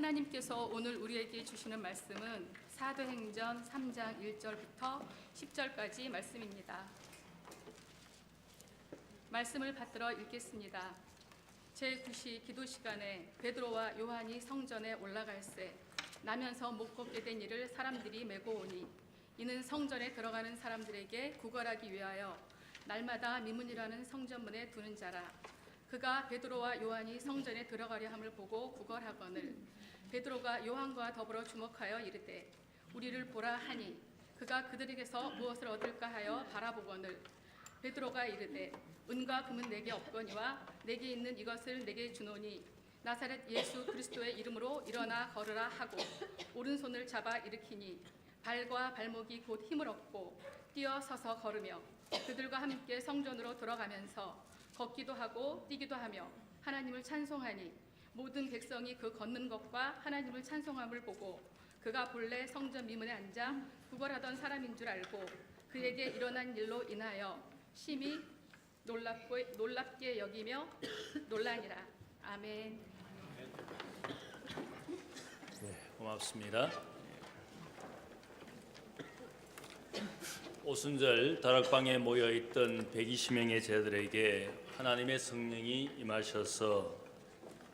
하나님께서 오늘 우리에게 주시는 말씀은 사도행전 3장 1절부터 10절까지 말씀입니다. 말씀을 받들어 읽겠습니다. 제9시 기도 시간에 베드로와 요한이 성전에 올라갈새 나면서 못 걷게 된 이를 사람들이 메고 오니 이는 성전에 들어가는 사람들에게 구걸하기 위하여 날마다 미문이라는 성전문에 두는 자라. 그가 베드로와 요한이 성전에 들어가려 함을 보고 구걸하거늘 베드로가 요한과 더불어 주목하여 이르되 우리를 보라 하니 그가 그들에게서 무엇을 얻을까 하여 바라보거늘 베드로가 이르되 은과 금은 내게 없거니와 내게 있는 이것을 내게 주노니 나사렛 예수 그리스도의 이름으로 일어나 걸으라 하고 오른손을 잡아 일으키니 발과 발목이 곧 힘을 얻고 뛰어 서서 걸으며 그들과 함께 성전으로 들어가면서 걷기도 하고 뛰기도 하며 하나님을 찬송하니 모든 백성이 그 걷는 것과 하나님을 찬송함을 보고 그가 본래 성전 미문에 앉아 구걸하던 사람인 줄 알고 그에게 일어난 일로 인하여 심히 놀랍게 여기며 놀라니라. 아멘. 네, 고맙습니다. 오순절 다락방에 모여있던 120명의 제자들에게 하나님의 성령이 임하셔서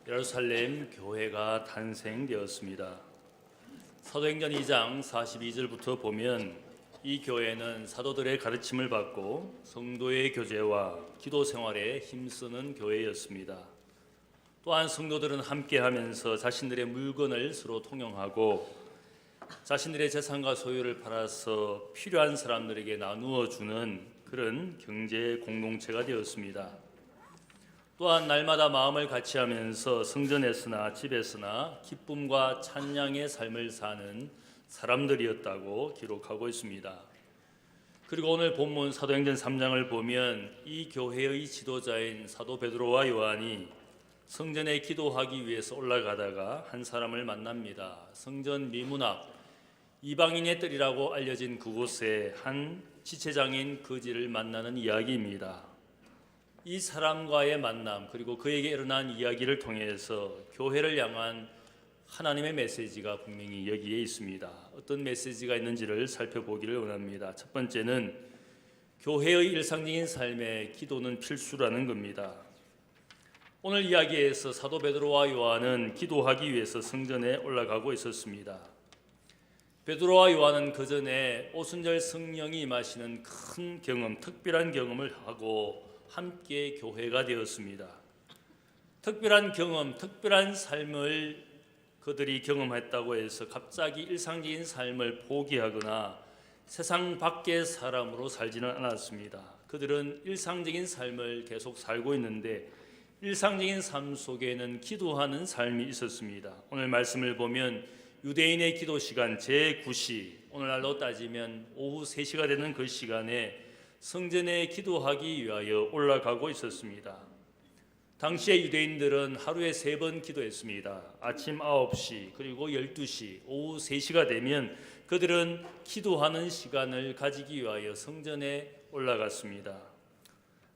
예루살렘 교회가 탄생되었습니다. 사도행전 2장 42절부터 보면 이 교회는 사도들의 가르침을 받고 성도의 교제와 기도 생활에 힘쓰는 교회였습니다. 또한 성도들은 함께하면서 자신들의 물건을 서로 통용하고 자신들의 재산과 소유를 팔아서 필요한 사람들에게 나누어 주는 그런 경제 공동체가 되었습니다. 또한 날마다 마음을 같이하면서 성전에서나 집에서나 기쁨과 찬양의 삶을 사는 사람들이었다고 기록하고 있습니다. 그리고 오늘 본문 사도행전 3장을 보면 이 교회의 지도자인 사도 베드로와 요한이 성전에 기도하기 위해서 올라가다가 한 사람을 만납니다. 성전 미문 앞 이방인의 뜰이라고 알려진 그곳에 한 지체장인 거지를 만나는 이야기입니다. 이 사람과의 만남 그리고 그에게 일어난 이야기를 통해서 교회를 향한 하나님의 메시지가 분명히 여기에 있습니다. 어떤 메시지가 있는지를 살펴보기를 원합니다. 첫 번째는 교회의 일상적인 삶에 기도는 필수라는 겁니다. 오늘 이야기에서 사도 베드로와 요한은 기도하기 위해서 성전에 올라가고 있었습니다. 베드로와 요한은 그 전에 오순절 성령이 임하시는 큰 경험, 특별한 경험을 하고 함께 교회가 되었습니다. 특별한 경험, 특별한 삶을 그들이 경험했다고 해서 갑자기 일상적인 삶을 포기하거나 세상 밖의 사람으로 살지는 않았습니다. 그들은 일상적인 삶을 계속 살고 있는데 일상적인 삶 속에는 기도하는 삶이 있었습니다. 오늘 말씀을 보면 유대인의 기도 시간 제9시, 오늘날로 따지면 오후 3시가 되는 그 시간에 성전에 기도하기 위하여 올라가고 있었습니다. 당시의 유대인들은 하루에 3번 기도했습니다. 아침 9시 그리고 12시, 오후 3시가 되면 그들은 기도하는 시간을 가지기 위하여 성전에 올라갔습니다.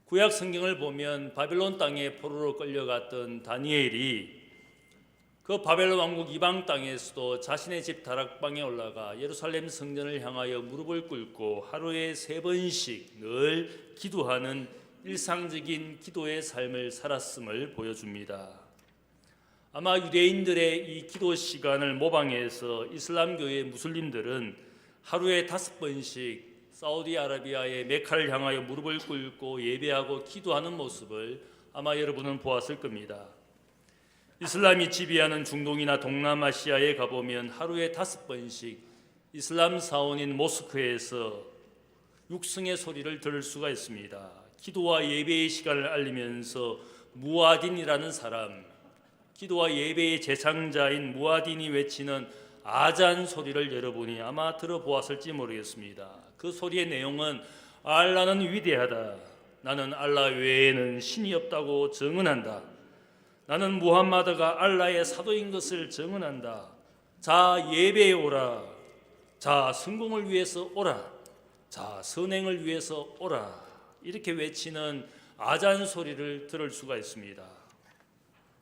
구약 성경을 보면 바벨론 땅에 포로로 끌려갔던 다니엘이 그 바벨론 왕국 이방 땅에서도 자신의 집 다락방에 올라가 예루살렘 성전을 향하여 무릎을 꿇고 하루에 3번씩 늘 기도하는 일상적인 기도의 삶을 살았음을 보여줍니다. 아마 유대인들의 이 기도 시간을 모방해서 이슬람교의 무슬림들은 하루에 5번씩 사우디아라비아의 메카를 향하여 무릎을 꿇고 예배하고 기도하는 모습을 아마 여러분은 보았을 겁니다. 이슬람이 지배하는 중동이나 동남아시아에 가보면 하루에 5번씩 이슬람 사원인 모스크에서 육성의 소리를 들을 수가 있습니다. 기도와 예배의 시간을 알리면서 무아딘이라는 사람, 기도와 예배의 제창자인 무아딘이 외치는 아잔 소리를 여러분이 아마 들어보았을지 모르겠습니다. 그 소리의 내용은 알라는 위대하다. 나는 알라 외에는 신이 없다고 증언한다. 나는 무함마드가 알라의 사도인 것을 증언한다. 자 예배에 오라. 자 성공을 위해서 오라. 자 선행을 위해서 오라. 이렇게 외치는 아잔 소리를 들을 수가 있습니다.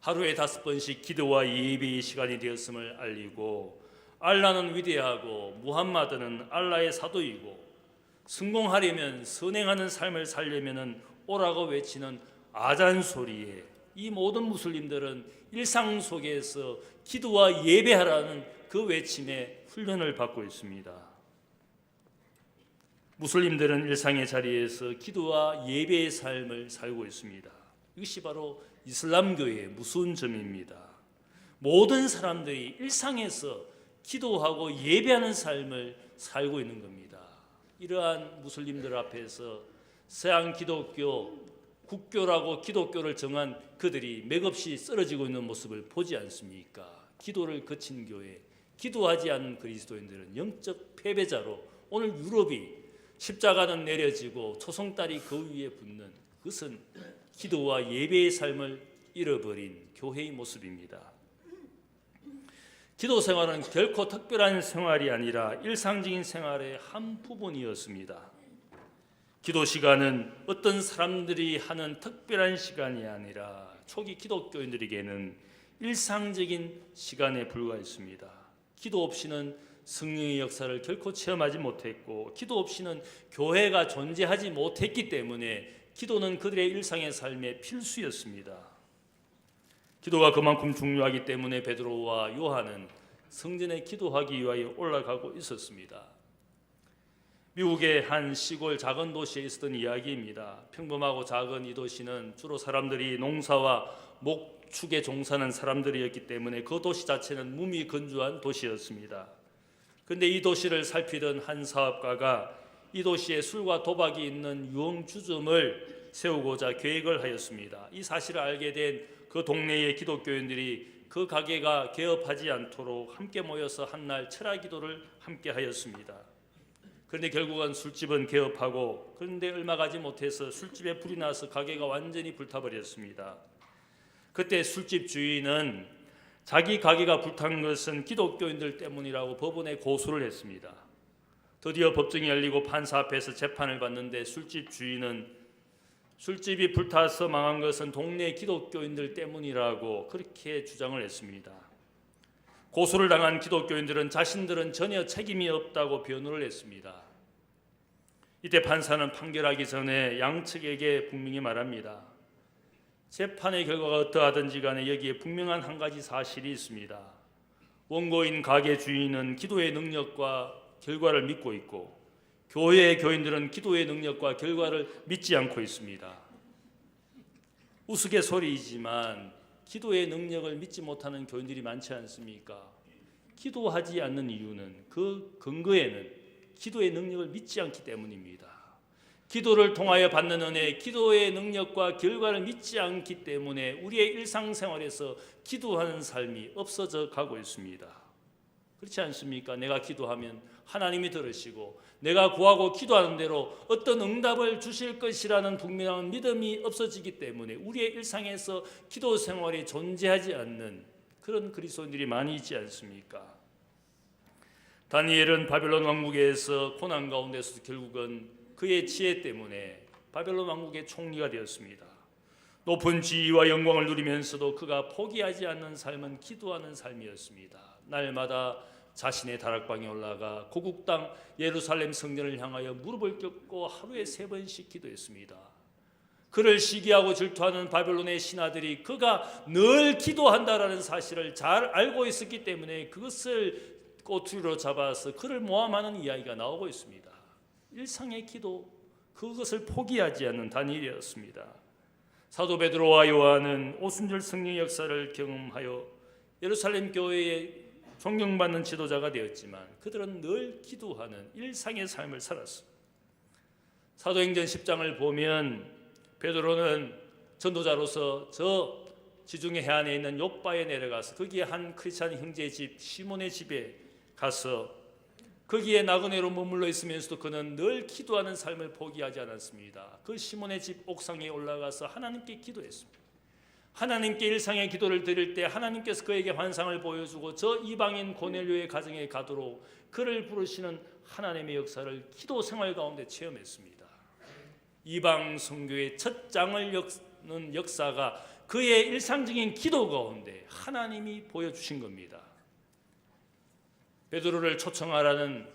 하루에 5번씩 기도와 예배의 시간이 되었음을 알리고, 알라는 위대하고 무함마드는 알라의 사도이고, 성공하려면 선행하는 삶을 살려면 오라고 외치는 아잔 소리에 이 모든 무슬림들은 일상 속에서 기도와 예배하라는 그 외침에 훈련을 받고 있습니다. 무슬림들은 일상의 자리에서 기도와 예배의 삶을 살고 있습니다. 이것이 바로 이슬람교의 무서운 점입니다. 모든 사람들이 일상에서 기도하고 예배하는 삶을 살고 있는 겁니다. 이러한 무슬림들 앞에서 서양 기독교, 국교라고 기독교를 정한 그들이 맥없이 쓰러지고 있는 모습을 보지 않습니까? 기도를 거친 교회, 기도하지 않은 그리스도인들은 영적 패배자로 오늘 유럽이 십자가는 내려지고 초승달이 그 위에 붙는, 그것은 기도와 예배의 삶을 잃어버린 교회의 모습입니다. 기도 생활은 결코 특별한 생활이 아니라 일상적인 생활의 한 부분이었습니다. 기도 시간은 어떤 사람들이 하는 특별한 시간이 아니라 초기 기독교인들에게는 일상적인 시간에 불과했습니다. 기도 없이는 성령의 역사를 결코 체험하지 못했고, 기도 없이는 교회가 존재하지 못했기 때문에 기도는 그들의 일상의 삶의 필수였습니다. 기도가 그만큼 중요하기 때문에 베드로와 요한은 성전에 기도하기 위하여 올라가고 있었습니다. 미국의 한 시골 작은 도시에 있었던 이야기입니다. 평범하고 작은 이 도시는 주로 사람들이 농사와 목축에 종사하는 사람들이었기 때문에 그 도시 자체는 무미건조한 도시였습니다. 그런데 이 도시를 살피던 한 사업가가 이 도시에 술과 도박이 있는 유흥주점을 세우고자 계획을 하였습니다. 이 사실을 알게 된 그 동네의 기독교인들이 그 가게가 개업하지 않도록 함께 모여서 한날 철야 기도를 함께 하였습니다. 그런데 결국은 술집은 개업하고, 그런데 얼마 가지 못해서 술집에 불이 나서 가게가 완전히 불타버렸습니다. 그때 술집 주인은 자기 가게가 불탄 것은 기독교인들 때문이라고 법원에 고소를 했습니다. 드디어 법정이 열리고 판사 앞에서 재판을 받는데 술집 주인은 술집이 불타서 망한 것은 동네 기독교인들 때문이라고 그렇게 주장을 했습니다. 고소를 당한 기독교인들은 자신들은 전혀 책임이 없다고 변호를 했습니다. 이때 판사는 판결하기 전에 양측에게 분명히 말합니다. 재판의 결과가 어떠하든지 간에 여기에 분명한 한 가지 사실이 있습니다. 원고인 가게 주인은 기도의 능력과 결과를 믿고 있고, 교회의 교인들은 기도의 능력과 결과를 믿지 않고 있습니다. 우스갯소리이지만 기도의 능력을 믿지 못하는 교인들이 많지 않습니까? 기도하지 않는 이유는, 그 근거에는 기도의 능력을 믿지 않기 때문입니다. 기도를 통하여 받는 은혜, 기도의 능력과 결과를 믿지 않기 때문에 우리의 일상생활에서 기도하는 삶이 없어져 가고 있습니다. 그렇지 않습니까? 내가 기도하면 하나님이 들으시고 내가 구하고 기도하는 대로 어떤 응답을 주실 것이라는 분명한 믿음이 없어지기 때문에 우리의 일상에서 기도 생활이 존재하지 않는 그런 그리스도인들이 많이 있지 않습니까? 다니엘은 바벨론 왕국에서 고난 가운데서 결국은 그의 지혜 때문에 바벨론 왕국의 총리가 되었습니다. 높은 지위와 영광을 누리면서도 그가 포기하지 않는 삶은 기도하는 삶이었습니다. 날마다 자신의 다락방에 올라가 고국 땅 예루살렘 성전을 향하여 무릎을 꿇고 하루에 3번씩 기도했습니다. 그를 시기하고 질투하는 바벨론의 신하들이 그가 늘 기도한다라는 사실을 잘 알고 있었기 때문에 그것을 꼬투리로 잡아서 그를 모함하는 이야기가 나오고 있습니다. 일상의 기도, 그것을 포기하지 않는 다니엘이었습니다. 사도 베드로와 요한은 오순절 성령의 역사를 경험하여 예루살렘 교회의 존경받는 지도자가 되었지만 그들은 늘 기도하는 일상의 삶을 살았습니다. 사도행전 10장을 보면 베드로는 전도자로서 저 지중해 해안에 있는 욥바에 내려가서 거기에 한 크리스찬 형제의 집 시몬의 집에 가서 거기에 나그네로 머물러 있으면서도 그는 늘 기도하는 삶을 포기하지 않았습니다. 그 시몬의 집 옥상에 올라가서 하나님께 기도했습니다. 하나님께 일상의 기도를 드릴 때 하나님께서 그에게 환상을 보여주고 저 이방인 고넬료의 가정에 가도록 그를 부르시는 하나님의 역사를 기도 생활 가운데 체험했습니다. 이방 선교의 첫 장을 여는 역사가 그의 일상적인 기도 가운데 하나님이 보여주신 겁니다. 베드로를 초청하라는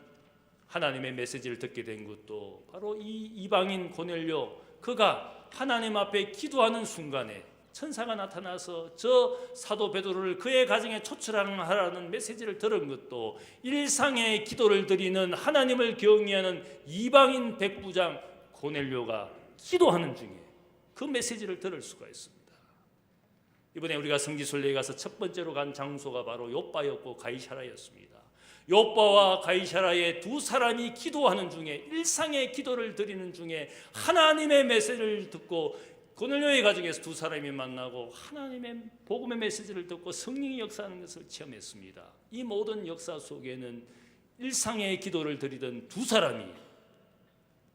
하나님의 메시지를 듣게 된 것도 바로 이 이방인 고넬료, 그가 하나님 앞에 기도하는 순간에 천사가 나타나서 저 사도 베드로를 그의 가정에 초청하라는 메시지를 들은 것도 일상의 기도를 드리는 하나님을 경외하는 이방인 백부장 고넬료가 기도하는 중에 그 메시지를 들을 수가 있습니다. 이번에 우리가 성지순례에 가서 첫 번째로 간 장소가 바로 욥바였고 가이사라였습니다. 욥바와 가이사라의 두 사람이 기도하는 중에, 일상의 기도를 드리는 중에 하나님의 메시지를 듣고 고넬료의 가정에서 두 사람이 만나고 하나님의 복음의 메시지를 듣고 성령이 역사하는 것을 체험했습니다. 이 모든 역사 속에는 일상의 기도를 드리던 두 사람이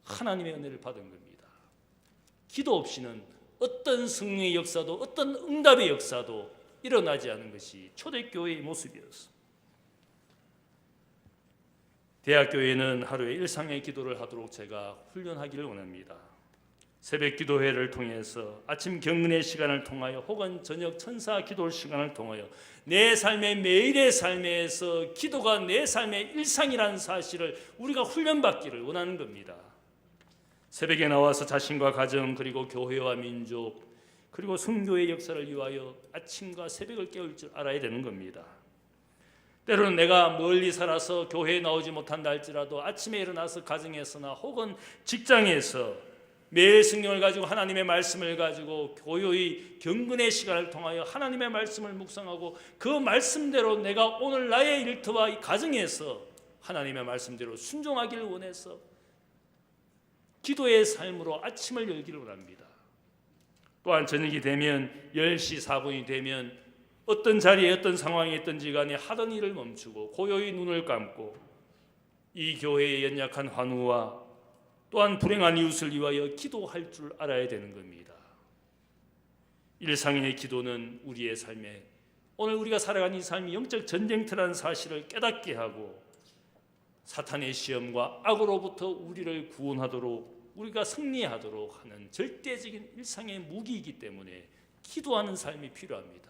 하나님의 은혜를 받은 겁니다. 기도 없이는 어떤 성령의 역사도, 어떤 응답의 역사도 일어나지 않은 것이 초대교회의 모습이었습니다. 대학교회는 하루에 일상의 기도를 하도록 제가 훈련하기를 원합니다. 새벽 기도회를 통해서 아침 경건의 시간을 통하여 혹은 저녁 천사 기도 시간을 통하여 내 삶의 매일의 삶에서 기도가 내 삶의 일상이라는 사실을 우리가 훈련받기를 원하는 겁니다. 새벽에 나와서 자신과 가정 그리고 교회와 민족 그리고 선교의 역사를 위하여 아침과 새벽을 깨울 줄 알아야 되는 겁니다. 때로는 내가 멀리 살아서 교회에 나오지 못한다 할지라도 아침에 일어나서 가정에서나 혹은 직장에서 매일 성경을 가지고 하나님의 말씀을 가지고 고요히 경건의 시간을 통하여 하나님의 말씀을 묵상하고 그 말씀대로 내가 오늘 나의 일터와 이 가정에서 하나님의 말씀대로 순종하기를 원해서 기도의 삶으로 아침을 열기를 원합니다. 또한 저녁이 되면 10시 4분이 되면 어떤 자리에 어떤 상황에 있든지 간에 하던 일을 멈추고 고요히 눈을 감고 이 교회의 연약한 환우와 또한 불행한 이웃을 위하여 기도할 줄 알아야 되는 겁니다. 일상의 기도는 우리의 삶에 오늘 우리가 살아가는 이 삶이 영적 전쟁터라는 사실을 깨닫게 하고 사탄의 시험과 악으로부터 우리를 구원하도록 우리가 승리하도록 하는 절대적인 일상의 무기이기 때문에 기도하는 삶이 필요합니다.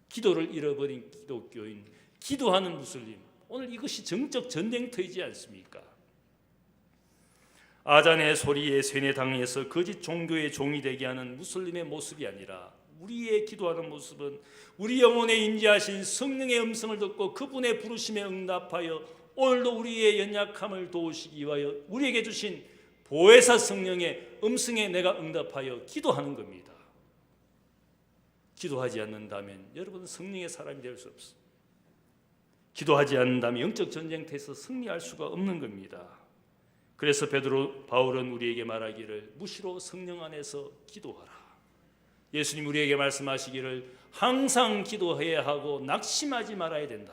기도를 잃어버린 기독교인, 기도하는 무슬림, 오늘 이것이 정적 전쟁터이지 않습니까? 아잔의 소리에 세뇌당해서 거짓 종교의 종이 되게 하는 무슬림의 모습이 아니라 우리의 기도하는 모습은 우리 영혼에 인지하신 성령의 음성을 듣고 그분의 부르심에 응답하여 오늘도 우리의 연약함을 도우시기 위하여 우리에게 주신 보혜사 성령의 음성에 내가 응답하여 기도하는 겁니다. 기도하지 않는다면 여러분은 성령의 사람이 될 수 없습니다. 기도하지 않는다면 영적 전쟁터에서 승리할 수가 없는 겁니다. 그래서 바울은 우리에게 말하기를 무시로 성령 안에서 기도하라. 예수님 우리에게 말씀하시기를 항상 기도해야 하고 낙심하지 말아야 된다.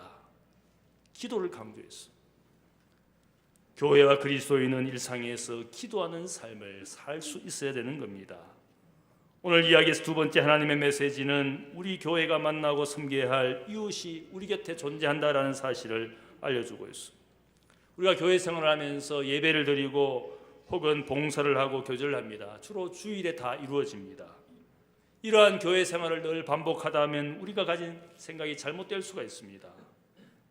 기도를 강조했습니다. 교회와 그리스도인은 일상에서 기도하는 삶을 살 수 있어야 되는 겁니다. 오늘 이야기에서 두 번째 하나님의 메시지는 우리 교회가 만나고 섬겨야 할 이웃이 우리 곁에 존재한다라는 사실을 알려주고 있습니다. 우리가 교회 생활을 하면서 예배를 드리고 혹은 봉사를 하고 교제를 합니다. 주로 주일에 다 이루어집니다. 이러한 교회 생활을 늘 반복하다 하면 우리가 가진 생각이 잘못될 수가 있습니다.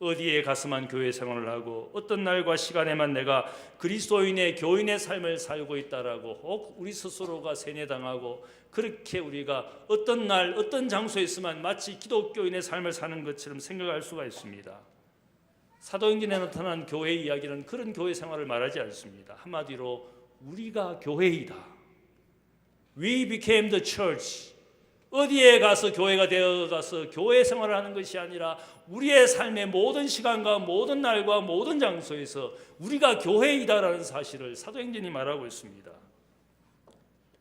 어디에 가서만 교회 생활을 하고 어떤 날과 시간에만 내가 그리스도인의 교인의 삶을 살고 있다라고 혹 우리 스스로가 세뇌당하고 그렇게 우리가 어떤 날 어떤 장소에 있으면 마치 기독교인의 삶을 사는 것처럼 생각할 수가 있습니다. 사도행전에 나타난 교회의 이야기는 그런 교회 생활을 말하지 않습니다. 한마디로 우리가 교회이다. We became the church. 어디에 가서 교회가 되어가서 교회 생활을 하는 것이 아니라 우리의 삶의 모든 시간과 모든 날과 모든 장소에서 우리가 교회이다라는 사실을 사도행전이 말하고 있습니다.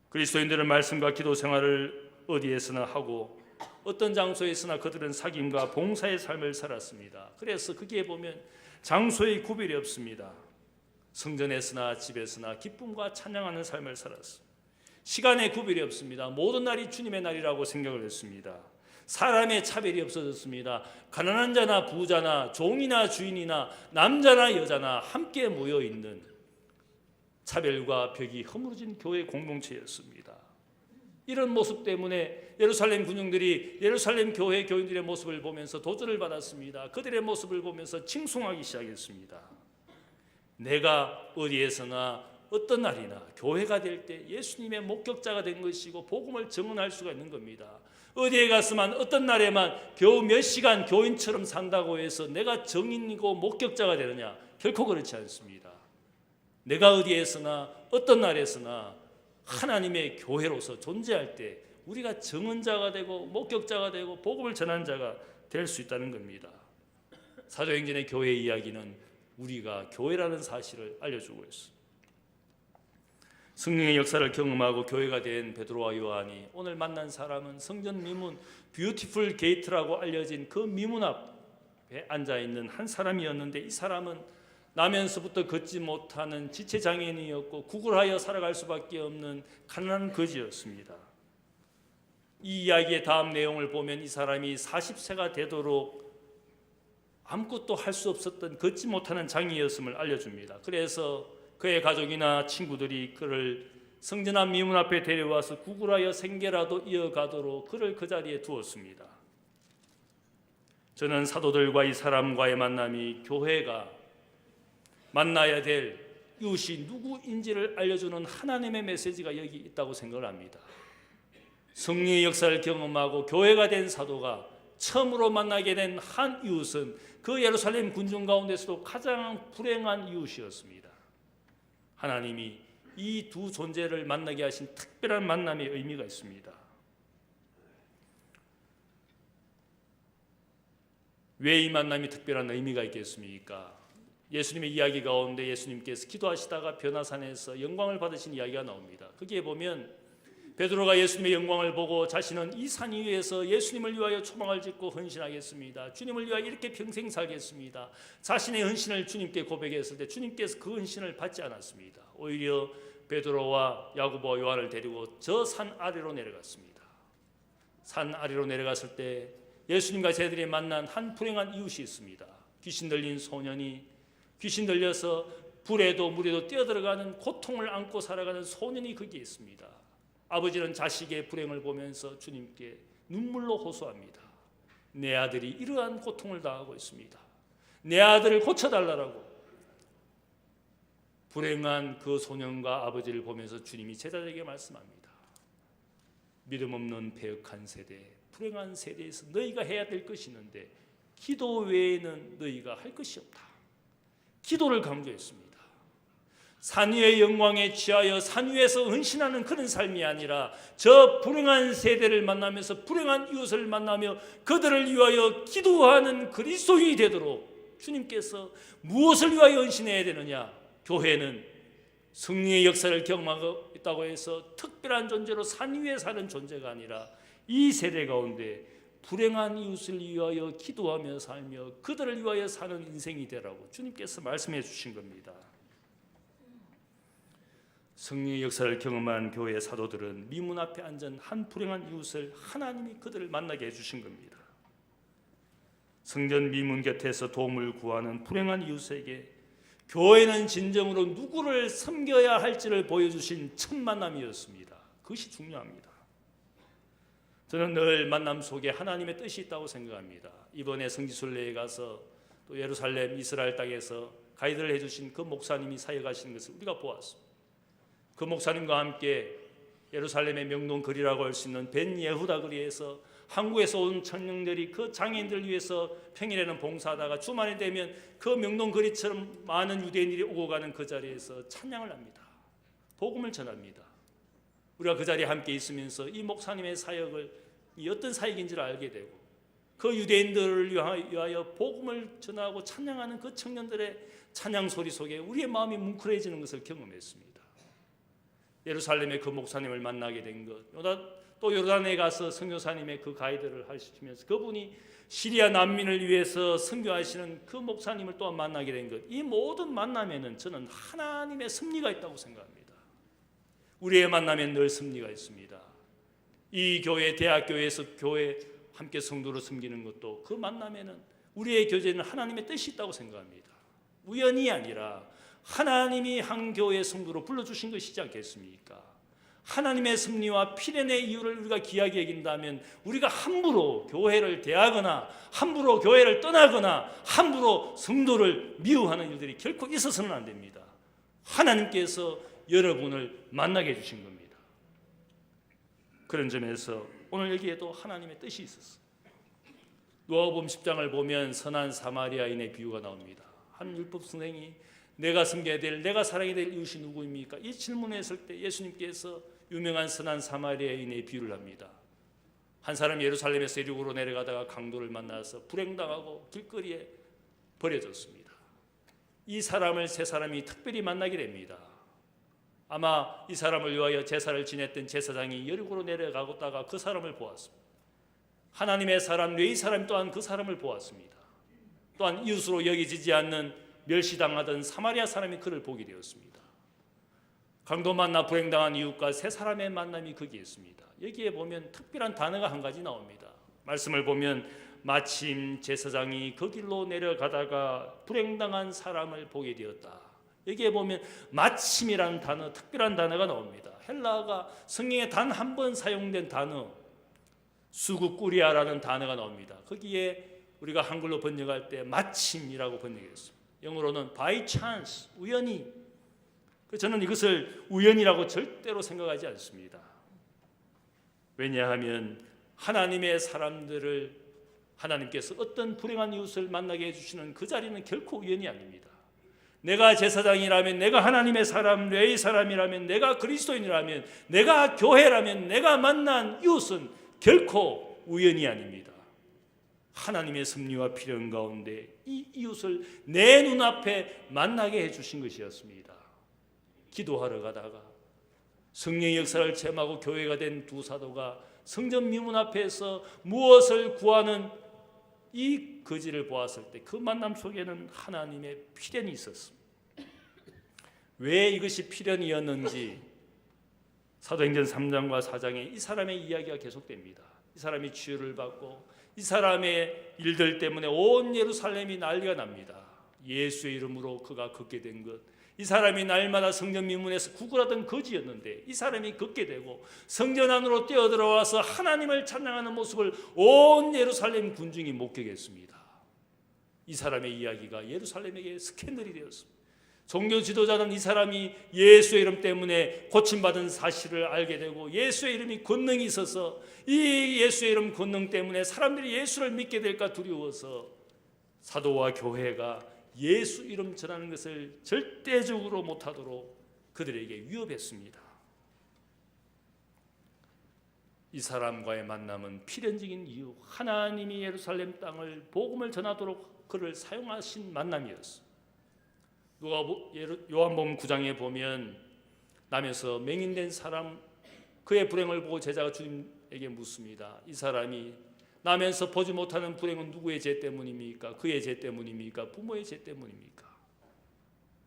그리스도인들은 말씀과 기도 생활을 어디에서나 하고 어떤 장소에서나 그들은 사귐과 봉사의 삶을 살았습니다. 그래서 거기에 보면 장소의 구별이 없습니다. 성전에서나 집에서나 기쁨과 찬양하는 삶을 살았습니다. 시간의 구별이 없습니다. 모든 날이 주님의 날이라고 생각을 했습니다. 사람의 차별이 없어졌습니다. 가난한 자나 부자나 종이나 주인이나 남자나 여자나 함께 모여있는 차별과 벽이 허물어진 교회 공동체였습니다. 이런 모습 때문에 예루살렘 군중들이 예루살렘 교회 교인들의 모습을 보면서 도전을 받았습니다. 그들의 모습을 보면서 칭송하기 시작했습니다. 내가 어디에서나 어떤 날이나 교회가 될 때 예수님의 목격자가 된 것이고 복음을 증언할 수가 있는 겁니다. 어디에 갔으면 어떤 날에만 겨우 몇 시간 교인처럼 산다고 해서 내가 정인이고 목격자가 되느냐? 결코 그렇지 않습니다. 내가 어디에서나 어떤 날에서나 하나님의 교회로서 존재할 때 우리가 증언자가 되고 목격자가 되고 복음을 전하는 자가 될 수 있다는 겁니다. 사도행전의 교회 이야기는 우리가 교회라는 사실을 알려주고 있습니다. 성령의 역사를 경험하고 교회가 된 베드로와 요한이 오늘 만난 사람은 성전 미문 뷰티풀 게이트라고 알려진 그 미문 앞에 앉아있는 한 사람이었는데, 이 사람은 나면서부터 걷지 못하는 지체장애인이었고 구걸하여 살아갈 수밖에 없는 가난한 거지였습니다. 이 이야기의 다음 내용을 보면 이 사람이 40세가 되도록 아무것도 할 수 없었던 걷지 못하는 장애였음을 알려줍니다. 그래서 그의 가족이나 친구들이 그를 성전 앞 미문 앞에 데려와서 구걸하여 생계라도 이어가도록 그를 그 자리에 두었습니다. 저는 사도들과 이 사람과의 만남이 교회가 만나야 될 이웃이 누구인지를 알려주는 하나님의 메시지가 여기 있다고 생각을 합니다. 성령의 역사를 경험하고 교회가 된 사도가 처음으로 만나게 된 한 이웃은 그 예루살렘 군중 가운데서도 가장 불행한 이웃이었습니다. 하나님이 이 두 존재를 만나게 하신 특별한 만남의 의미가 있습니다. 왜 이 만남이 특별한 의미가 있겠습니까? 예수님의 이야기 가운데 예수님께서 기도하시다가 변화산에서 영광을 받으신 이야기가 나옵니다. 거기에 보면 베드로가 예수님의 영광을 보고 자신은 이 산 위에서 예수님을 위하여 초막을 짓고 헌신하겠습니다. 주님을 위하여 이렇게 평생 살겠습니다. 자신의 헌신을 주님께 고백했을 때 주님께서 그 헌신을 받지 않았습니다. 오히려 베드로와 야고보와 요한을 데리고 저 산 아래로 내려갔습니다. 산 아래로 내려갔을 때 예수님과 제들이 만난 한 불행한 이웃이 있습니다. 귀신 들린 소년이 귀신 들려서 불에도 물에도 뛰어들어가는 고통을 안고 살아가는 소년이 거기에 있습니다. 아버지는 자식의 불행을 보면서 주님께 눈물로 호소합니다. 내 아들이 이러한 고통을 당하고 있습니다. 내 아들을 고쳐달라고. 불행한 그 소년과 아버지를 보면서 주님이 제자들에게 말씀합니다. 믿음 없는 패역한 세대, 불행한 세대에서 너희가 해야 될 것이 있는데 기도 외에는 너희가 할 것이 없다. 기도를 강조했습니다. 산 위의 영광에 취하여 산 위에서 헌신하는 그런 삶이 아니라 저 불행한 세대를 만나면서 불행한 이웃을 만나며 그들을 위하여 기도하는 그리스도인이 되도록 주님께서 무엇을 위하여 헌신해야 되느냐? 교회는 성령의 역사를 경험하고 있다고 해서 특별한 존재로 산 위에 사는 존재가 아니라 이 세대 가운데 불행한 이웃을 위하여 기도하며 살며 그들을 위하여 사는 인생이 되라고 주님께서 말씀해 주신 겁니다. 성령의 역사를 경험한 교회의 사도들은 미문 앞에 앉은 한 불행한 이웃을 하나님이 그들을 만나게 해주신 겁니다. 성전 미문 곁에서 도움을 구하는 불행한 이웃에게 교회는 진정으로 누구를 섬겨야 할지를 보여주신 첫 만남이었습니다. 그것이 중요합니다. 저는 늘 만남 속에 하나님의 뜻이 있다고 생각합니다. 이번에 성지순례에 가서 또 예루살렘 이스라엘 땅에서 가이드를 해주신 그 목사님이 사역하시는 것을 우리가 보았습니다. 그 목사님과 함께 예루살렘의 명동거리라고 할 수 있는 벤 예후다 거리에서 한국에서 온 청년들이 그 장애인들을 위해서 평일에는 봉사하다가 주말이 되면 그 명동거리처럼 많은 유대인들이 오고 가는 그 자리에서 찬양을 합니다. 복음을 전합니다. 우리가 그 자리에 함께 있으면서 이 목사님의 사역을 어떤 사역인지를 알게 되고 그 유대인들을 위하여 복음을 전하고 찬양하는 그 청년들의 찬양 소리 속에 우리의 마음이 뭉클해지는 것을 경험했습니다. 예루살렘의 그 목사님을 만나게 된 것, 또 요르단에 가서 선교사님의 그 가이드를 하시면서 그분이 시리아 난민을 위해서 선교하시는 그 목사님을 또한 만나게 된 것, 이 모든 만남에는 저는 하나님의 섭리가 있다고 생각합니다. 우리의 만남엔 늘 섭리가 있습니다. 이 교회, 대학교에서 교회 함께 성도로 섬기는 것도 그 만남에는 우리의 교제는 하나님의 뜻이 있다고 생각합니다. 우연이 아니라 하나님이 한 교회 성도로 불러주신 것이지 않겠습니까? 하나님의 섭리와 필연의 이유를 우리가 귀하게 여긴다면 우리가 함부로 교회를 대하거나 함부로 교회를 떠나거나 함부로 성도를 미워하는 일들이 결코 있어서는 안 됩니다. 하나님께서 여러분을 만나게 해주신 겁니다. 그런 점에서 오늘 여기에도 하나님의 뜻이 있었어요. 누가복음 10장을 보면 선한 사마리아인의 비유가 나옵니다. 한 율법 선생이 내가 섬겨야 될, 내가 사랑해야 될 이웃이 누구입니까? 이 질문했을 때 예수님께서 유명한 선한 사마리아인의 비유를 합니다. 한 사람이 예루살렘에서 이륙으로 내려가다가 강도를 만나서 불행당하고 길거리에 버려졌습니다. 이 사람을 세 사람이 특별히 만나게 됩니다. 아마 이 사람을 위하여 제사를 지냈던 제사장이 여리고로 내려가다가 그 사람을 보았습니다. 하나님의 사람, 뇌의 사람 또한 그 사람을 보았습니다. 또한 이웃으로 여기지지 않는 멸시당하던 사마리아 사람이 그를 보게 되었습니다. 강도 만나 불행당한 이웃과 세 사람의 만남이 거기에 있습니다. 여기에 보면 특별한 단어가 한 가지 나옵니다. 말씀을 보면 마침 제사장이 그 길로 내려가다가 불행당한 사람을 보게 되었다. 여기에 보면 마침이라는 단어, 특별한 단어가 나옵니다. 헬라어가 성경에 단 한 번 사용된 단어 수구꾸리아라는 단어가 나옵니다. 거기에 우리가 한글로 번역할 때 마침이라고 번역했습니다. 영어로는 by chance, 우연히. 저는 이것을 우연이라고 절대로 생각하지 않습니다. 왜냐하면 하나님의 사람들을 하나님께서 어떤 불행한 이웃을 만나게 해주시는 그 자리는 결코 우연이 아닙니다. 내가 제사장이라면, 내가 하나님의 사람, 뇌의 사람이라면, 내가 그리스도인이라면, 내가 교회라면, 내가 만난 이웃은 결코 우연이 아닙니다. 하나님의 섭리와 필연 가운데 이 이웃을 내 눈앞에 만나게 해주신 것이었습니다. 기도하러 가다가 성령의 역사를 체험하고 교회가 된 두 사도가 성전 미문 앞에서 무엇을 구하는 이 거지를 보았을 때 그 만남 속에는 하나님의 필연이 있었습니다. 왜 이것이 필연이었는지 사도행전 3장과 4장에 이 사람의 이야기가 계속됩니다. 이 사람이 치유를 받고 이 사람의 일들 때문에 온 예루살렘이 난리가 납니다. 예수의 이름으로 그가 걷게 된 것, 이 사람이 날마다 성전 미문에서 구걸하던 거지였는데 이 사람이 걷게 되고 성전 안으로 뛰어들어와서 하나님을 찬양하는 모습을 온 예루살렘 군중이 목격했습니다. 이 사람의 이야기가 예루살렘에게 스캔들이 되었습니다. 종교 지도자는 이 사람이 예수의 이름 때문에 고침받은 사실을 알게 되고 예수의 이름이 권능이 있어서 이 예수의 이름 권능 때문에 사람들이 예수를 믿게 될까 두려워서 사도와 교회가 예수 이름 전하는 것을 절대적으로 못하도록 그들에게 위협했습니다. 이 사람과의 만남은 필연적인 이유, 하나님이 예루살렘 땅을 복음을 전하도록 그를 사용하신 만남이었습니다. 요한복음 9장에 보면 남에서 맹인된 사람, 그의 불행을 보고 제자가 주님에게 묻습니다. 이 사람이 나면서 보지 못하는 불행은 누구의 죄 때문입니까? 그의 죄 때문입니까? 부모의 죄 때문입니까?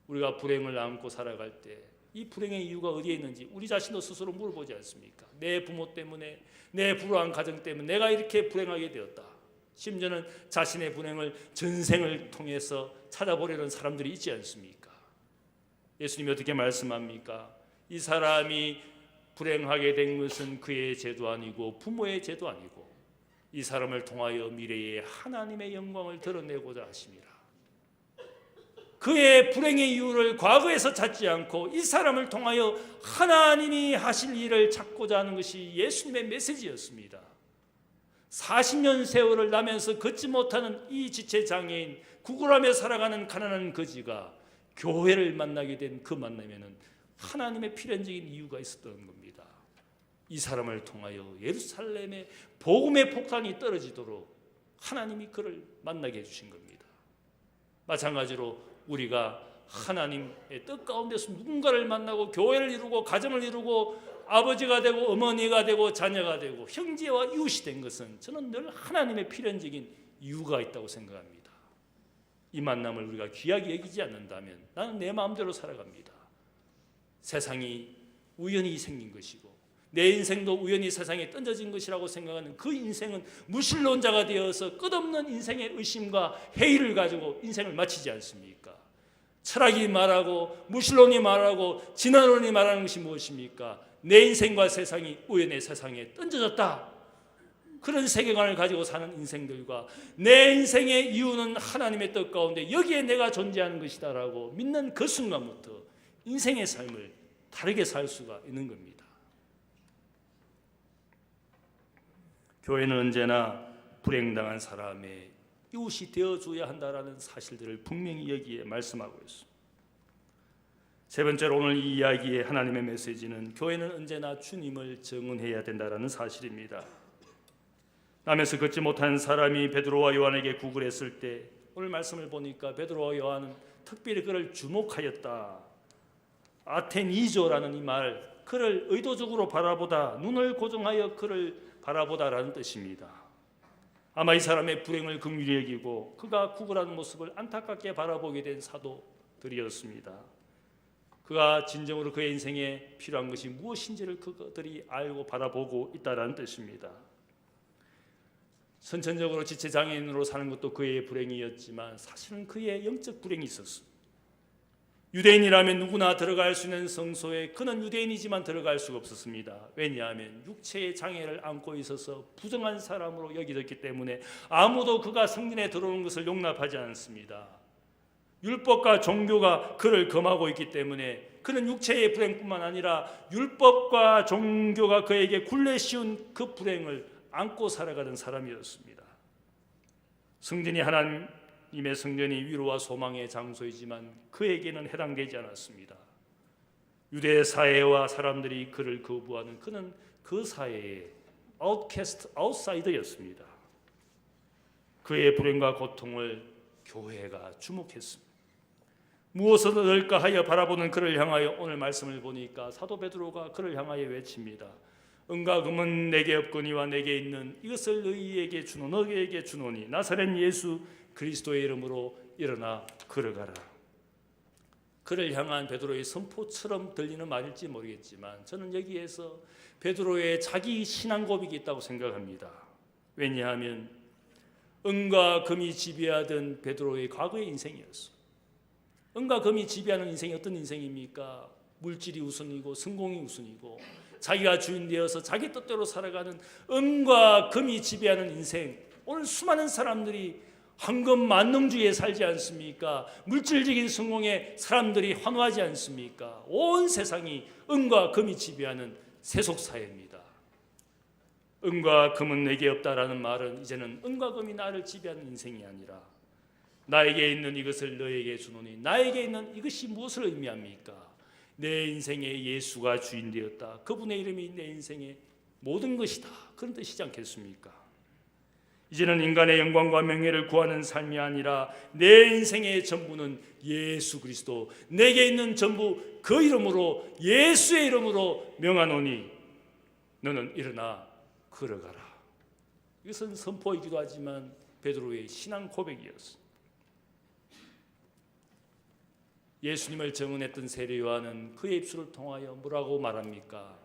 우리가 불행을 안고 살아갈 때 이 불행의 이유가 어디에 있는지 우리 자신도 스스로 물어보지 않습니까? 내 부모 때문에, 내 불우한 가정 때문에 내가 이렇게 불행하게 되었다. 심지어는 자신의 불행을 전생을 통해서 찾아보려는 사람들이 있지 않습니까? 예수님이 어떻게 말씀합니까? 이 사람이 불행하게 된 것은 그의 죄도 아니고 부모의 죄도 아니고 이 사람을 통하여 미래에 하나님의 영광을 드러내고자 하심이라. 그의 불행의 이유를 과거에서 찾지 않고 이 사람을 통하여 하나님이 하실 일을 찾고자 하는 것이 예수님의 메시지였습니다. 40년 세월을 나면서 걷지 못하는 이 지체장애인, 구걸하며 살아가는 가난한 거지가 교회를 만나게 된 그 만남에는 하나님의 필연적인 이유가 있었던 겁니다. 이 사람을 통하여 예루살렘에 복음의 폭탄이 떨어지도록 하나님이 그를 만나게 해주신 겁니다. 마찬가지로 우리가 하나님의 뜻 가운데서 누군가를 만나고 교회를 이루고 가정을 이루고 아버지가 되고 어머니가 되고 자녀가 되고 형제와 이웃이 된 것은 저는 늘 하나님의 필연적인 이유가 있다고 생각합니다. 이 만남을 우리가 귀하게 여기지 않는다면 나는 내 마음대로 살아갑니다. 세상이 우연히 생긴 것이고 내 인생도 우연히 세상에 던져진 것이라고 생각하는 그 인생은 무신론자가 되어서 끝없는 인생의 의심과 회의를 가지고 인생을 마치지 않습니까? 철학이 말하고 무신론이 말하고 진화론이 말하는 것이 무엇입니까? 내 인생과 세상이 우연의 세상에 던져졌다. 그런 세계관을 가지고 사는 인생들과 내 인생의 이유는 하나님의 뜻 가운데 여기에 내가 존재하는 것이다라고 믿는 그 순간부터 인생의 삶을 다르게 살 수가 있는 겁니다. 교회는 언제나 불행당한 사람의 이웃이 되어줘야 한다라는 사실들을 분명히 여기에 말씀하고 있습니다. 세 번째로 오늘 이 이야기의 하나님의 메시지는 교회는 언제나 주님을 증언해야 된다라는 사실입니다. 남에서 걷지 못한 사람이 베드로와 요한에게 구걸했을 때 오늘 말씀을 보니까 베드로와 요한은 특별히 그를 주목하였다. 아테니조라는 이 말, 그를 의도적으로 바라보다, 눈을 고정하여 그를 바라보다라는 뜻입니다. 아마 이 사람의 불행을 긍휼히 여기고 그가 구걸하는 모습을 안타깝게 바라보게 된 사도들이었습니다. 그가 진정으로 그의 인생에 필요한 것이 무엇인지를 그들이 알고 바라보고 있다라는 뜻입니다. 선천적으로 지체장애인으로 사는 것도 그의 불행이었지만 사실은 그의 영적 불행이 있었습니다. 유대인이라면 누구나 들어갈 수 있는 성소에 그는 유대인이지만 들어갈 수가 없었습니다. 왜냐하면 육체의 장애를 안고 있어서 부정한 사람으로 여겨졌기 때문에 아무도 그가 성전에 들어오는 것을 용납하지 않습니다. 율법과 종교가 그를 금하고 있기 때문에 그는 육체의 불행뿐만 아니라 율법과 종교가 그에게 굴레 씌운 그 불행을 안고 살아가는 사람이었습니다. 성전이 하나님의 성전이 위로와 소망의 장소이지만 그에게는 해당되지 않았습니다. 유대 사회와 사람들이 그를 거부하는 그는 그 사회의 아웃캐스트, 아웃사이더였습니다. 그의 불행과 고통을 교회가 주목했습니다. 무엇을 얻을까 하여 바라보는 그를 향하여 오늘 말씀을 보니까 사도 베드로가 그를 향하여 외칩니다. 은과 금은 내게 없거니와 내게 있는 이것을 너희에게 주노 너희에게 주노니 나사렛 예수 그리스도의 이름으로 일어나 걸어가라. 그를 향한 베드로의 선포처럼 들리는 말일지 모르겠지만 저는 여기에서 베드로의 자기 신앙 고백이 있다고 생각합니다. 왜냐하면 은과 금이 지배하던 베드로의 과거의 인생이었어요. 은과 금이 지배하는 인생이 어떤 인생입니까? 물질이 우선이고 성공이 우선이고 자기가 주인 되어서 자기 뜻대로 살아가는 은과 금이 지배하는 인생. 오늘 수많은 사람들이 황금 만능주의에 살지 않습니까? 물질적인 성공에 사람들이 환호하지 않습니까? 온 세상이 은과 금이 지배하는 세속사회입니다. 은과 금은 내게 없다라는 말은 이제는 은과 금이 나를 지배하는 인생이 아니라 나에게 있는 이것을 너에게 주노니 나에게 있는 이것이 무엇을 의미합니까? 내 인생에 예수가 주인 되었다. 그분의 이름이 내 인생의 모든 것이다. 그런 뜻이지 않겠습니까? 이제는 인간의 영광과 명예를 구하는 삶이 아니라 내 인생의 전부는 예수 그리스도, 내게 있는 전부 그 이름으로 예수의 이름으로 명하노니 너는 일어나 걸어가라. 이것은 선포이기도 하지만 베드로의 신앙 고백이었습니다. 예수님을 증언했던 세례 요한은 그의 입술을 통하여 뭐라고 말합니까?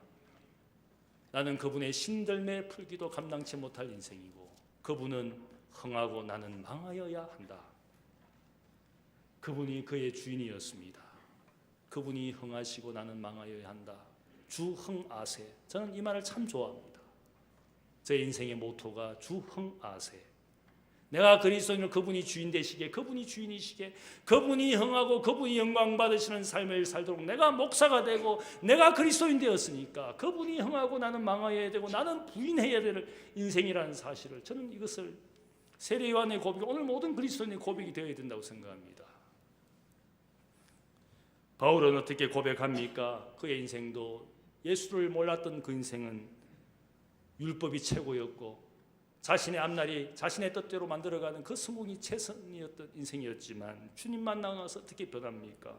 나는 그분의 신들매 풀기도 감당치 못할 인생이고 그분은 흥하고 나는 망하여야 한다. 그분이 그의 주인이었습니다. 그분이 흥하시고 나는 망하여야 한다. 주흥아세. 저는 이 말을 참 좋아합니다. 제 인생의 모토가 주흥아세. 내가 그리스도인을 그분이 주인 되시게, 그분이 주인이시게, 그분이 흥하고 그분이 영광 받으시는 삶을 살도록 내가 목사가 되고 내가 그리스도인 되었으니까 그분이 흥하고 나는 망하여야 되고 나는 부인해야 될 인생이라는 사실을 저는 이것을 세례 요한의 고백이 오늘 모든 그리스도인의 고백이 되어야 된다고 생각합니다. 바울은 어떻게 고백합니까? 그의 인생도 예수를 몰랐던 그 인생은 율법이 최고였고 자신의 앞날이 자신의 뜻대로 만들어가는 그 성공이 최선이었던 인생이었지만 주님 만나서 어떻게 변합니까?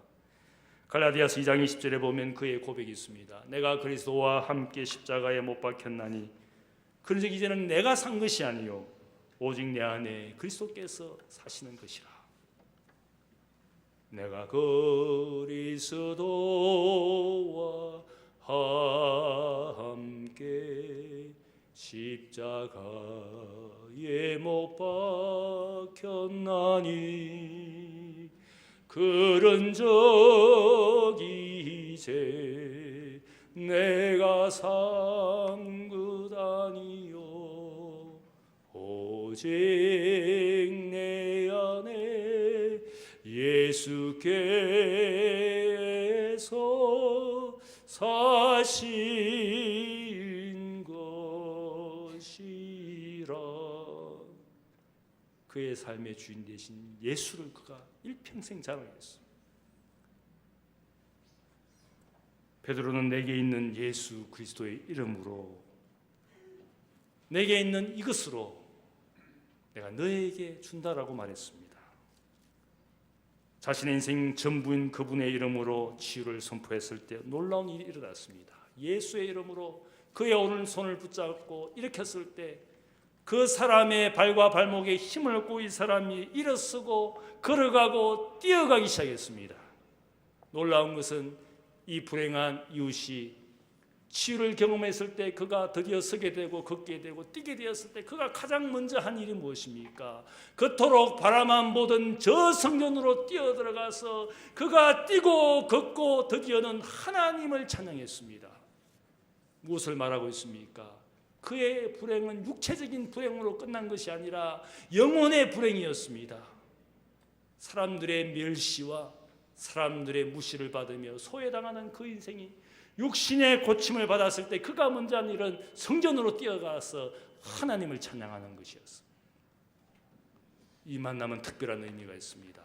갈라디아서 2장 20절에 보면 그의 고백이 있습니다. 내가 그리스도와 함께 십자가에 못 박혔나니 그런즉 이제는 내가 산 것이 아니요 오직 내 안에 그리스도께서 사시는 것이라. 내가 그리스도와 함께 십자가에 못 박혔나니 그런 적이 이제 내가 산 것 아니요 오직 내 안에 예수께서 사신 것이라. 그의 삶의 주인 되신 예수를 그가 일평생 자랑했습니다. 베드로는 내게 있는 예수 그리스도의 이름으로, 내게 있는 이것으로 내가 너에게 준다라고 말했습니다. 자신의 인생 전부인 그분의 이름으로 치유를 선포했을 때 놀라운 일이 일어났습니다. 예수의 이름으로 그의 오른손을 붙잡고 일으켰을 때 그 사람의 발과 발목에 힘을 얻고 이 사람이 일어서고 걸어가고 뛰어가기 시작했습니다. 놀라운 것은 이 불행한 이웃이 치유를 경험했을 때 그가 드디어 서게 되고 걷게 되고 뛰게 되었을 때 그가 가장 먼저 한 일이 무엇입니까? 그토록 바라만 보던 저 성전으로 뛰어들어가서 그가 뛰고 걷고 드디어는 하나님을 찬양했습니다. 무엇을 말하고 있습니까? 그의 불행은 육체적인 불행으로 끝난 것이 아니라 영혼의 불행이었습니다. 사람들의 멸시와 사람들의 무시를 받으며 소외당하는 그 인생이 육신의 고침을 받았을 때 그가 먼저 한 일은 성전으로 뛰어가서 하나님을 찬양하는 것이었습니다. 이 만남은 특별한 의미가 있습니다.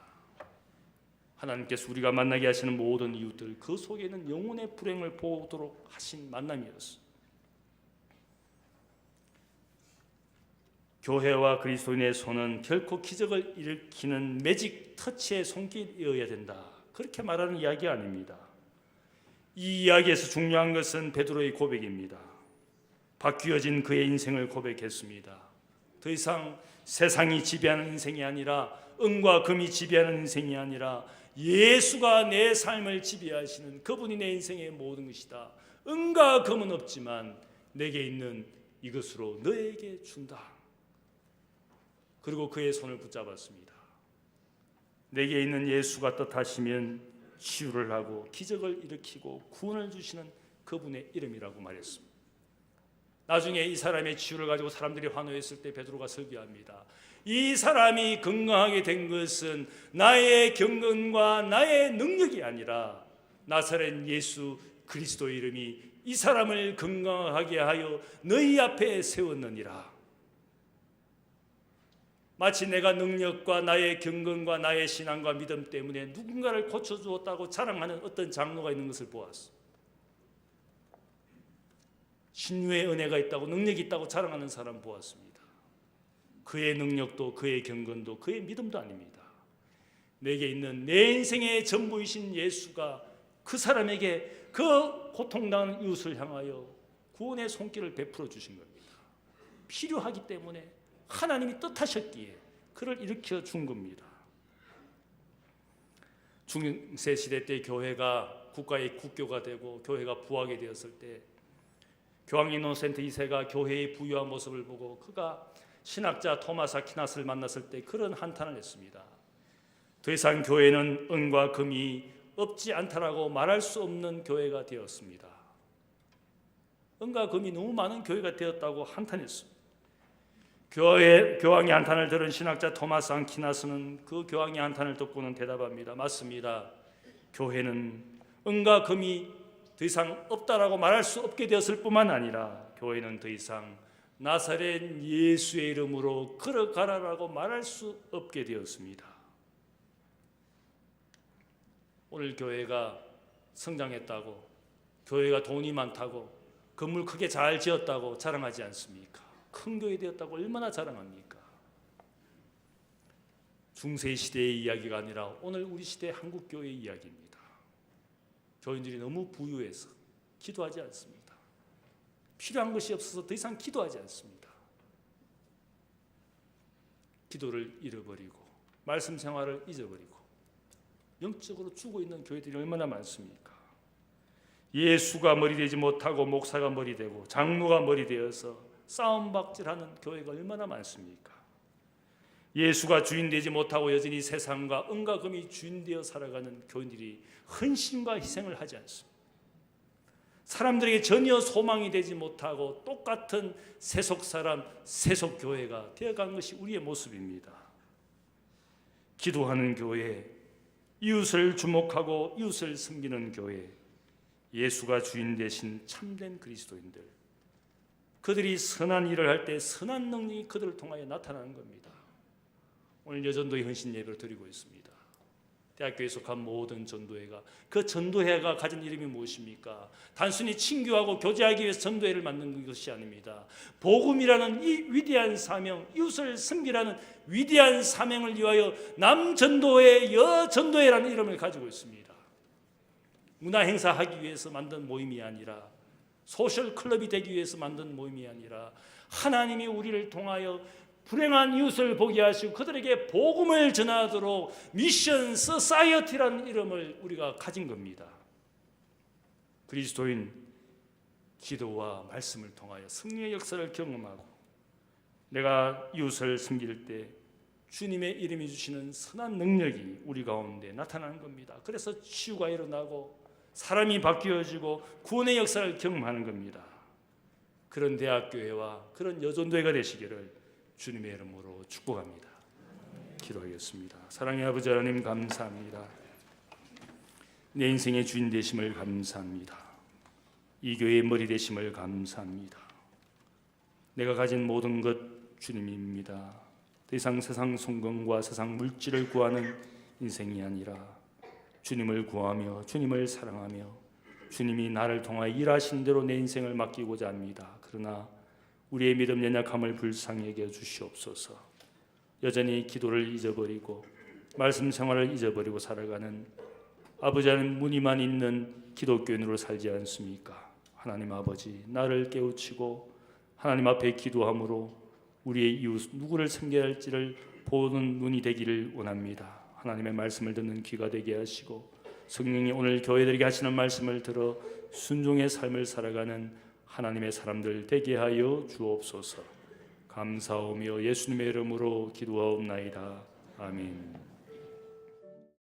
하나님께서 우리가 만나게 하시는 모든 이웃들, 그 속에는 영혼의 불행을 보도록 하신 만남이었습니다. 교회와 그리스도인의 손은 결코 기적을 일으키는 매직 터치의 손길이어야 된다, 그렇게 말하는 이야기가 아닙니다. 이 이야기에서 중요한 것은 베드로의 고백입니다. 바뀌어진 그의 인생을 고백했습니다. 더 이상 세상이 지배하는 인생이 아니라, 은과 금이 지배하는 인생이 아니라 예수가 내 삶을 지배하시는 그분이 내 인생의 모든 것이다. 은과 금은 없지만 내게 있는 이것으로 너에게 준다. 그리고 그의 손을 붙잡았습니다. 내게 있는 예수가 뜻하시면 치유를 하고 기적을 일으키고 구원을 주시는 그분의 이름이라고 말했습니다. 나중에 이 사람의 치유를 가지고 사람들이 환호했을 때 베드로가 설교합니다. 이 사람이 건강하게 된 것은 나의 경건과 나의 능력이 아니라 나사렛 예수 그리스도의 이름이 이 사람을 건강하게 하여 너희 앞에 세웠느니라. 마치 내가 능력과 나의 경건과 나의 신앙과 믿음 때문에 누군가를 고쳐주었다고 자랑하는 어떤 장로가 있는 것을 보았어. 신유의 은혜가 있다고, 능력이 있다고 자랑하는 사람 보았습니다. 그의 능력도 그의 경건도 그의 믿음도 아닙니다. 내게 있는 내 인생의 전부이신 예수가 그 사람에게 그 고통당하는 이웃을 향하여 구원의 손길을 베풀어 주신 겁니다. 필요하기 때문에, 하나님이 뜻하셨기에 그를 일으켜 준 겁니다. 중세시대 때 교회가 국가의 국교가 되고 교회가 부하게 되었을 때 교황 이노센트 2세가 교회의 부유한 모습을 보고 그가 신학자 토마스 아퀴나스를 만났을 때 그런 한탄을 했습니다. 더 이상 교회는 은과 금이 없지 않다라고 말할 수 없는 교회가 되었습니다. 은과 금이 너무 많은 교회가 되었다고 한탄했습니다. 교황의 한탄을 들은 신학자 토마스 아퀴나스는 그 교황의 한탄을 듣고는 대답합니다. 맞습니다. 교회는 은과 금이 더 이상 없다라고 말할 수 없게 되었을 뿐만 아니라 교회는 더 이상 나사렛 예수의 이름으로 걸어가라라고 말할 수 없게 되었습니다. 오늘 교회가 성장했다고, 교회가 돈이 많다고, 건물 크게 잘 지었다고 자랑하지 않습니까? 큰 교회 되었다고 얼마나 자랑합니까? 중세 시대의 이야기가 아니라 오늘 우리 시대 한국 교회의 이야기입니다. 교인들이 너무 부유해서 기도하지 않습니다. 필요한 것이 없어서 더 이상 기도하지 않습니다. 기도를 잃어버리고 말씀 생활을 잊어버리고 영적으로 죽어 있는 교회들이 얼마나 많습니까? 예수가 머리 되지 못하고 목사가 머리 되고 장로가 머리 되어서 싸움박질하는 교회가 얼마나 많습니까? 예수가 주인 되지 못하고 여전히 세상과 은과 금이 주인 되어 살아가는 교인들이 헌신과 희생을 하지 않습니다. 사람들에게 전혀 소망이 되지 못하고 똑같은 세속 사람, 세속 교회가 되어간 것이 우리의 모습입니다. 기도하는 교회, 이웃을 주목하고 이웃을 섬기는 교회, 예수가 주인 되신 참된 그리스도인들, 그들이 선한 일을 할 때 선한 능력이 그들을 통하여 나타나는 겁니다. 오늘 여전도의 헌신 예배를 드리고 있습니다. 대학교에 속한 모든 전도회가, 그 전도회가 가진 이름이 무엇입니까? 단순히 친교하고 교제하기 위해서 전도회를 만든 것이 아닙니다. 복음이라는 이 위대한 사명, 이웃을 섬기라는 위대한 사명을 위하여 남전도회, 여전도회라는 이름을 가지고 있습니다. 문화 행사하기 위해서 만든 모임이 아니라, 소셜 클럽이 되기 위해서 만든 모임이 아니라, 하나님이 우리를 통하여 불행한 이웃을 보게 하시고 그들에게 복음을 전하도록 미션 소사이어티라는 이름을 우리가 가진 겁니다. 그리스도인 기도와 말씀을 통하여 승리의 역사를 경험하고, 내가 이웃을 섬길 때 주님의 이름이 주시는 선한 능력이 우리 가운데 나타나는 겁니다. 그래서 치유가 일어나고 사람이 바뀌어지고 구원의 역사를 경험하는 겁니다. 그런 대학교회와 그런 여전도회가 되시기를 주님의 이름으로 축복합니다. 기도하겠습니다. 사랑의 아버지 하나님, 감사합니다. 내 인생의 주인 되심을 감사합니다. 이 교회의 머리 되심을 감사합니다. 내가 가진 모든 것 주님입니다. 더 이상 세상 성공과 세상 물질을 구하는 인생이 아니라 주님을 구하며 주님을 사랑하며 주님이 나를 통하여 일하신 대로 내 인생을 맡기고자 합니다. 그러나 우리의 믿음 연약함을 불쌍히 여겨 주시옵소서. 여전히 기도를 잊어버리고 말씀 생활을 잊어버리고 살아가는 아버지 하나님, 무늬만 있는 기독교인으로 살지 않습니까? 하나님 아버지, 나를 깨우치고 하나님 앞에 기도함으로 우리의 이웃 누구를 섬겨야 할지를 보는 눈이 되기를 원합니다. 하나님의 말씀을 듣는 귀가 되게 하시고 성령이 오늘 교회들에게 하시는 말씀을 들어 순종의 삶을 살아가는 하나님의 사람들 되게 하여 주옵소서. 감사하며 예수님의 이름으로 기도하옵나이다. 아멘.